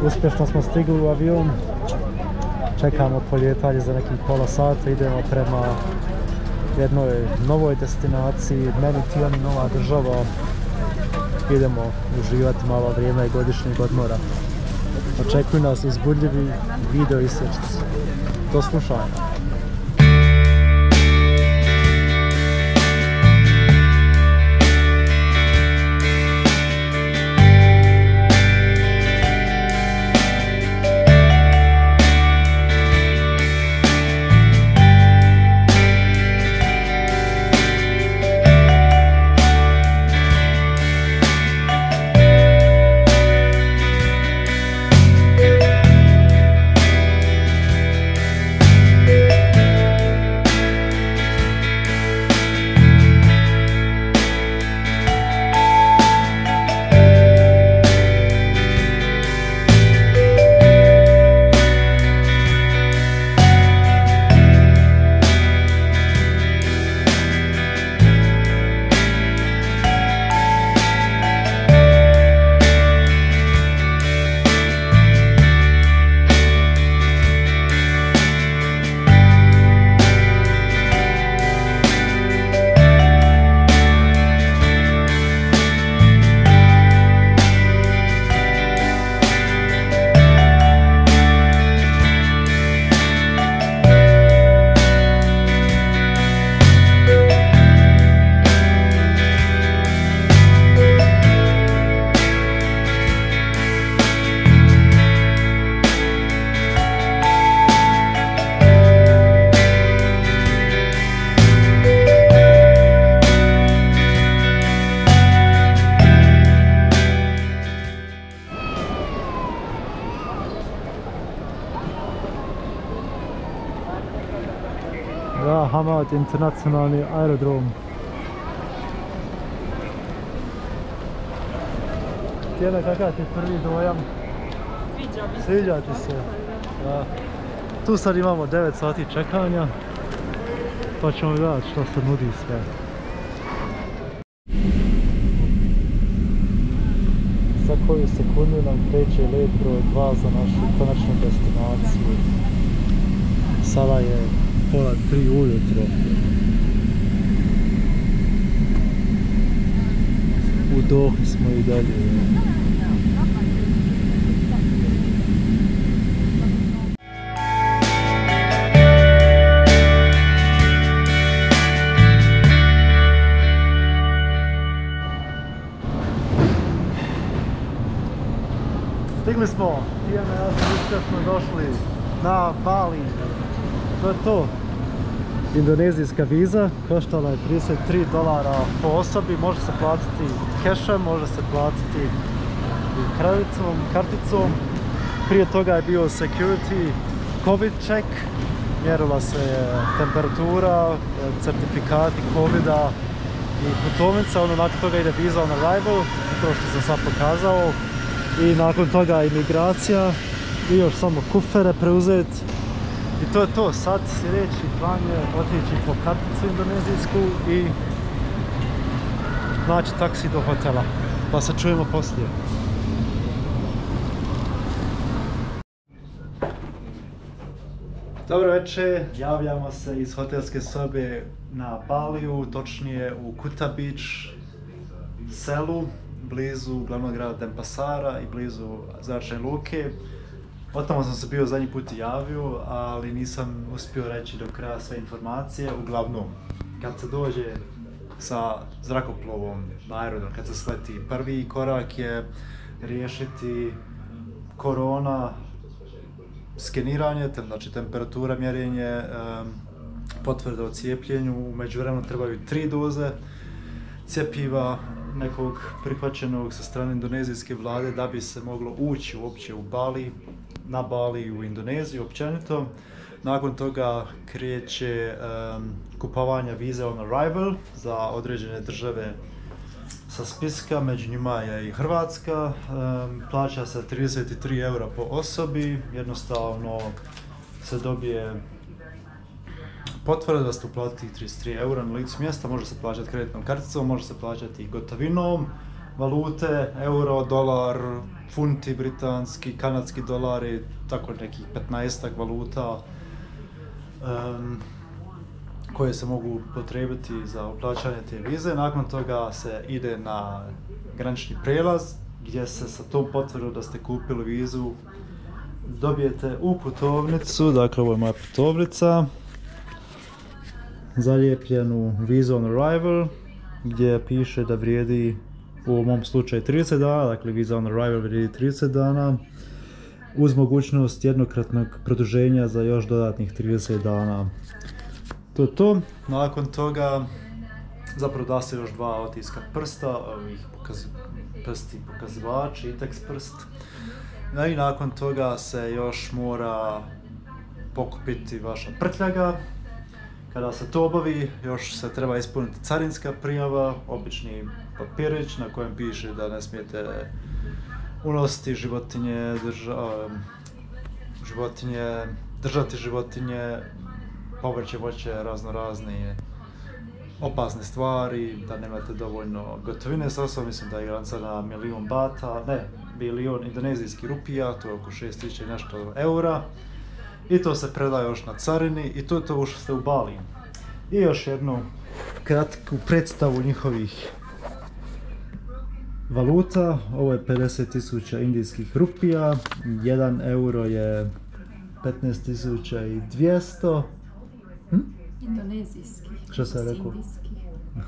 Uspješno smo stigli u avion. Čekamo polijetanje za nekih pola sata. Idemo prema jednoj novoj destinaciji, meni Tijani nova država. Idemo uživati malo vrijeme godišnjeg odmora. Očekuju nas uzbudljivi video isječci. Do slušanja. Ja, Hamad internacionalni aerodrom. Tijena, kakav ti je prvi dojam? Sviđa ti se? Ja. Tu sad imamo 9 sati čekanja, pa ćemo vidjeti što se nudi sve. Za koju sekundu nam kreće let broj 2 za našu konačnu destinaciju. Sada je pola 3 ujutro. U Dohi smo i dalje. Stigli smo, Tijana i ja smo uspješno došli na Bali. To je to. Indonezijska viza koštala je $33 po osobi, može se platiti kešem, može se platiti i kreditnom karticom. Prije toga je bio security covid check, mjerila se temperatura, certifikati covida i putovnica, onda nakon toga ide visa on arrival, to što sam sad pokazao, i nakon toga imigracija i još samo kufere preuzeti. I to je to, sad sljedeći plan je otići po karticu indonezijsku i naći taksi do hotela, pa se čujemo poslije. Dobro večer, javljamo se iz hotelske sobe na Baliju, točnije u Kuta Beach selu, blizu glavnog grada Denpasara i blizu zračne luke. O tamo sam se bio zadnji put javio, ali nisam uspio reći do kraja sve informacije. Uglavnom, kad se dođe sa zrakoplovom na aerodrom, kad se sleti, prvi korak je riješiti korona skeniranje, znači temperatura, mjerenje, potvrde o cijepljenju. U međuvremenu trebaju 3 doze cjepiva nekog prihvaćenog sa strane indonezijske vlade da bi se moglo ući uopće u Bali, na Bali u Indoneziju općenito. Nakon toga kreće kupovanje vize on arrival za određene države sa spiska, među njima je i Hrvatska. Plaća se 33 eura po osobi, jednostavno se dobije potvrda da ste uplatili 33 eura na licu mjesta, može se plaćati kreditnom karticom, može se plaćati gotovinom, valute, euro, dolar, funti britanski, kanadski dolari, tako nekih 15-ak valuta koje se mogu potrebiti za plaćanje te vize. Nakon toga se ide na granični prijelaz gdje se sa tom potvrdom da ste kupili vizu dobijete u putovnicu, dakle ovo je moja putovnica, zalijepljenu Visa on Arrival gdje piše da vrijedi u mom slučaju 30 dana, dakle Visa on Arrival vrijedi 30 dana uz mogućnost jednokratnog produženja za još dodatnih 30 dana. To je to. Nakon toga zapravo da se još 2 otiska prsta, ovih prsti pokazivači, Intex prst. I nakon toga se još mora pokupiti vaša prtljaga. Kada se to obavi, još se treba ispuniti carinska prijava, obični papirić na kojem piše da ne smijete unositi životinje, držati životinje, povrće, voće, razne opasne stvari, da nemate dovoljno gotovine sa sobom, mislim da je granica na milion indonezijskih rupija, to je oko 6.000 nešto eura. I to se predaje još na carini i to je to ušli ste u Bali. I još jednu kratku predstavu njihovih valuta. Ovo je 50.000 indijskih rupija, 1 euro je 15.200. Indonezijski. Što sam rekao?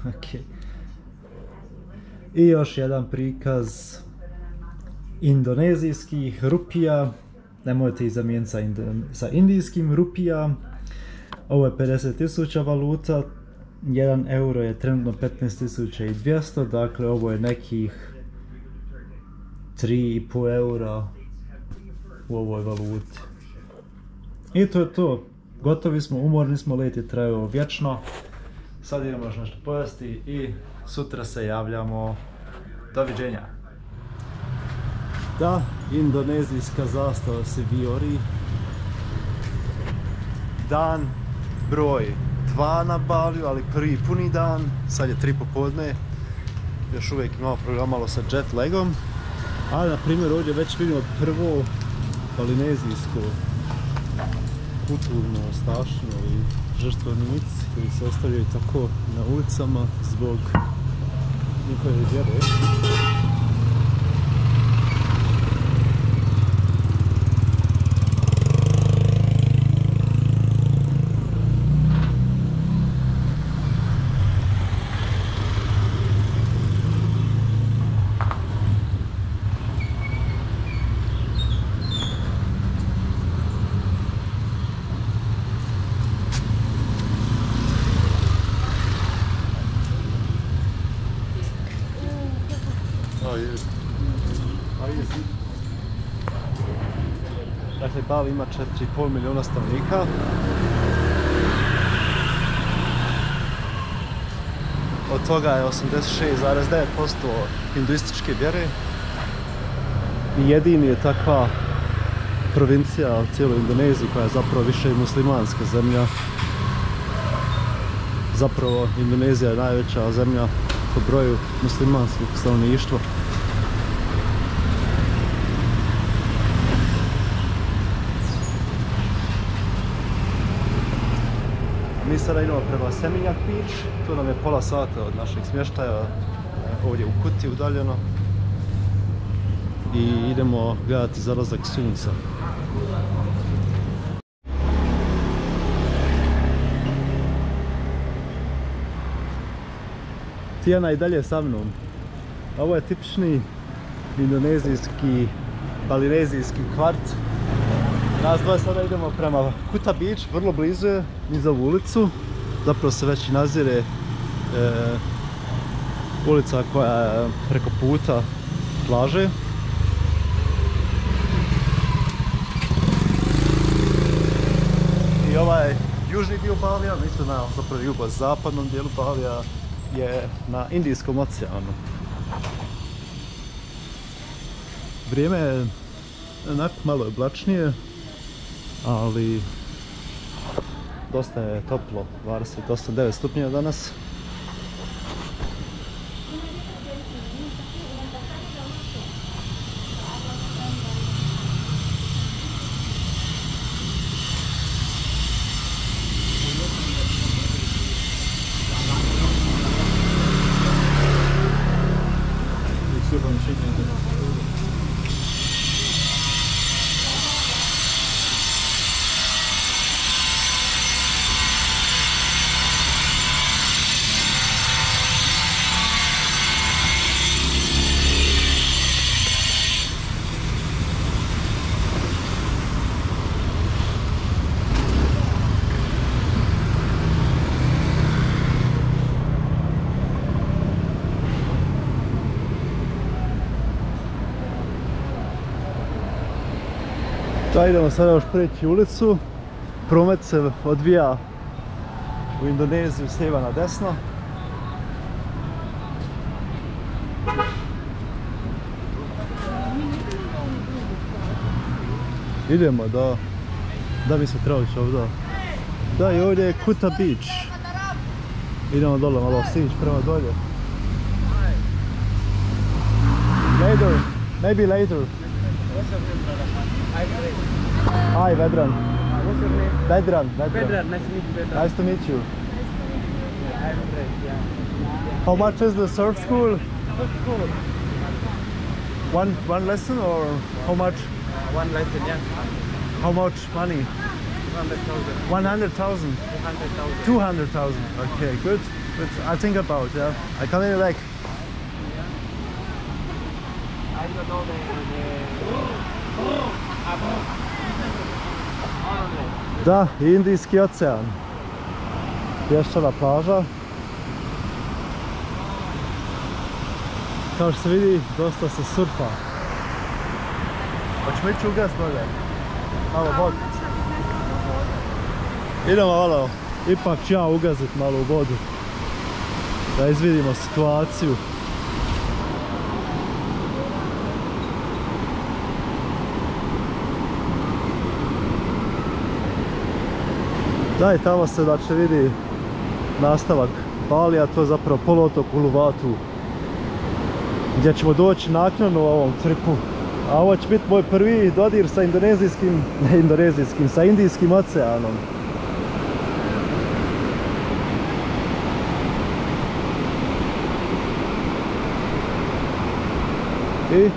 Okay. I još jedan prikaz indonezijskih rupija. Nemojte ih zamijeniti sa indijskim rupija. Ovo je 50.000 valuta. 1 euro je trenutno 15.200. Dakle, ovo je nekih 3,5 eura u ovoj valuti. I to je to. Gotovi smo, umorni smo, let je trajao vječno. Sad idemo još nešto pojesti i sutra se javljamo. Doviđenja. Da, indonezijska zastava se vijori. Dan broj 2 na Baliju, ali prvi puni dan. Sad je 3 popodne. Još uvijek imamo programalo sa jet lagom. Ali na primjer ovdje već vidimo prvo balinezijsko kulturno ostavštino i žrtvenici koji se ostavljaju tako na ulicama zbog njihove vjere. Dakle, Bali ima 4,5 milijuna stanovnika. Od toga je 86,9% hinduističke vjere. I jedini je takva provincija u cijeloj Indoneziji koja je zapravo više muslimanska zemlja. Zapravo Indonezija je najveća zemlja po broju muslimanskog stanovništva. Mi sada idemo prema Seminyak Beach, tu nam je pola sata od našeg smještaja, ovdje u Kuti udaljeno. I idemo gledati zalazak sunca. Tijana i dalje sa mnom. Ovo je tipični indonezijski, balinezijski kvart. Nas dva sada idemo prema Kuta Beach, vrlo blizu je, niz ovu ulicu. Zapravo se već i nazire ulica koja je preko puta plaže. I ovaj južni dio Balija, mi smo na zapravo jugozapadnom dijelu Balija, je na Indijskom oceanu. Vrijeme je onako malo oblačnije, ali dosta je toplo, 28 stupnjeva danas. Da, idemo sada još preći ulicu. Promet se odvija u Indoneziju s lijeva na desno. Idemo, da. Da bi se trebali ovdje. Da, i ovdje je Kuta Beach. Idemo dole, malo stići prema dolje. Later, maybe later. What's your name, brother? Hi, Vedran. What's your name? Vedran. Vedran, nice to meet you, Vedran. Nice to meet you. I'm Vedran, yeah. How much is the surf school? Cool. One lesson or how much? One lesson, yeah. How much money? 100,000. 100,000. 200,000. 200,000. Okay, good. Good. I think about, yeah. I come in back. I don't know Da, Indijski ocean. Pješčana plaža. Kao što se vidi, dosta se surfa. Hoćemo ići ugas dolje? Malo vodu. Idemo malo, ipak ću ja ugazit malo u vodu. Da izvidimo situaciju. Da, i tamo se znači vidi nastavak Balija, a to je zapravo poluotok Uluwatu, gdje ćemo doći naknadno u ovom tripu. A ovo će biti moj prvi dodir sa sa Indijskim oceanom. I?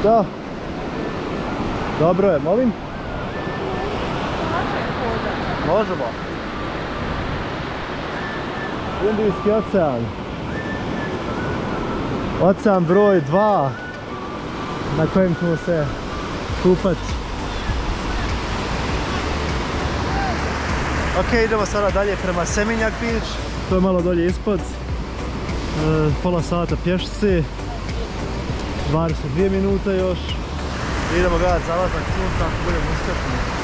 Da. Dobro je, molim? Možemo. Indijski ocean. Ocean broj 2 na kojem ćemo se kupati. Ok, idemo sada dalje prema Seminyak Beach. To je malo dolje ispod. Pola sata pješice. 22 minute još. Idemo gledati zalazak sunca ako budemo uspješni.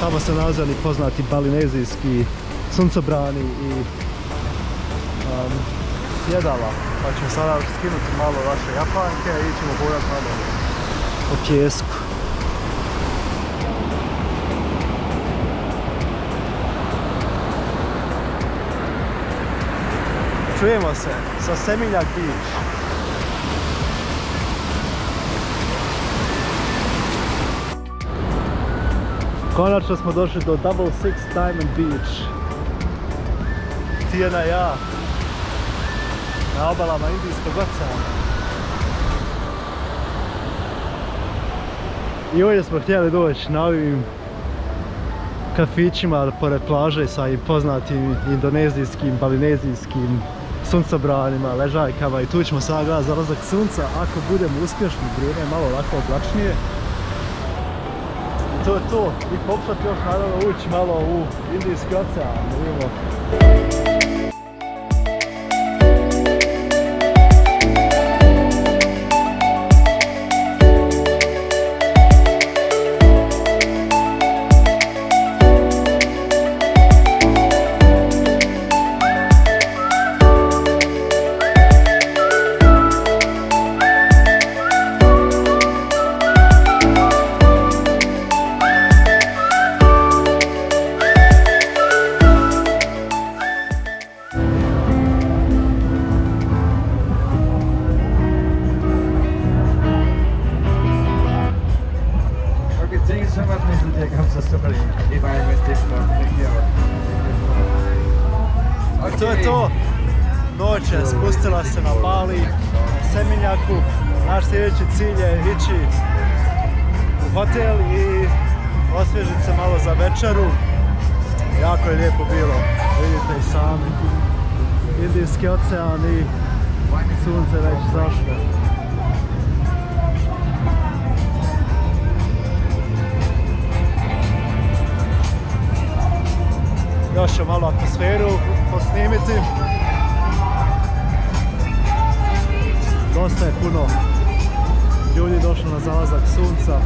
Tamo se nalaze oni poznati balinezijski suncobrani i sjedala. Pa ćemo sada skinuti malo vaše japanke i ćemo hodati malo po pjesku. Čujemo se sa Seminyak Beach. Konačno smo došli do Double Six Diamond Beach. Tijena i ja. Na obalama Indijskog oceana. I ovdje smo htjeli doći na ovim kafićima pored plaže sa poznatim indonezijskim, balinezijskim suncobranima, ležajkama i tu ćemo sada gledati zalazak sunca ako budemo uspješni. Vrijeme je malo lako oblačnije. To je to. I pokušati još naravno ući malo u Indijski ocean. Vidimo. To je to. Noć je spustila se na Bali, na Seminyaku. Naš sljedeći cilj je ići u hotel i osvježiti se malo za večeru. Jako je lijepo bilo, vidite i sami. Indijski ocean i sunce već zašlo. Još ću malo atmosferu posnimiti. Dosta je puno ljudi došlo na zalazak sunca.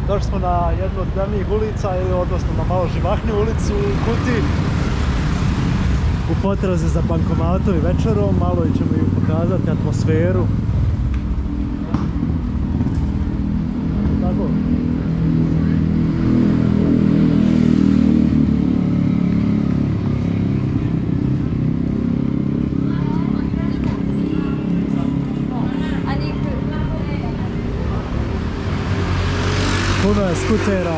Došli smo na jednu od glavnijih ulica, odnosno na malo živahniju ulicu u Kuti. U potrazi za bankomatom i večerom, malo ćemo ju pokazati atmosferu. Tako. Puno je skutera.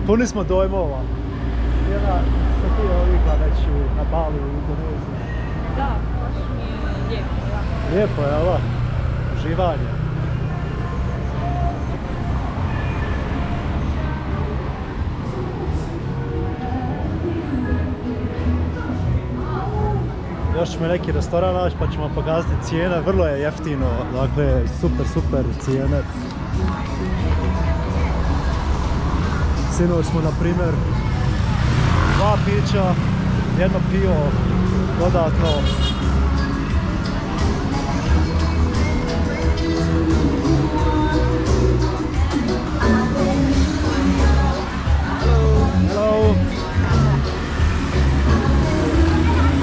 Puni smo dojmova. Jedna se ti ovikla već na Bali u Indoneziji. Da, baš mi je lijepo. Ja. Lijepo je, ovo? Uživanje. Još ćemo neki restoran naći pa ćemo pokazati cijene, vrlo je jeftino, dakle super cijene. Sinoć smo na primjer 2 pića, jedno pivo dodatno. Hello.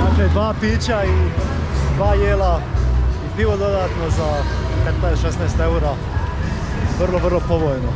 Dakle, 2 pića i 2 jela i pivo dodatno za 15-16 eura. Vrlo povoljno.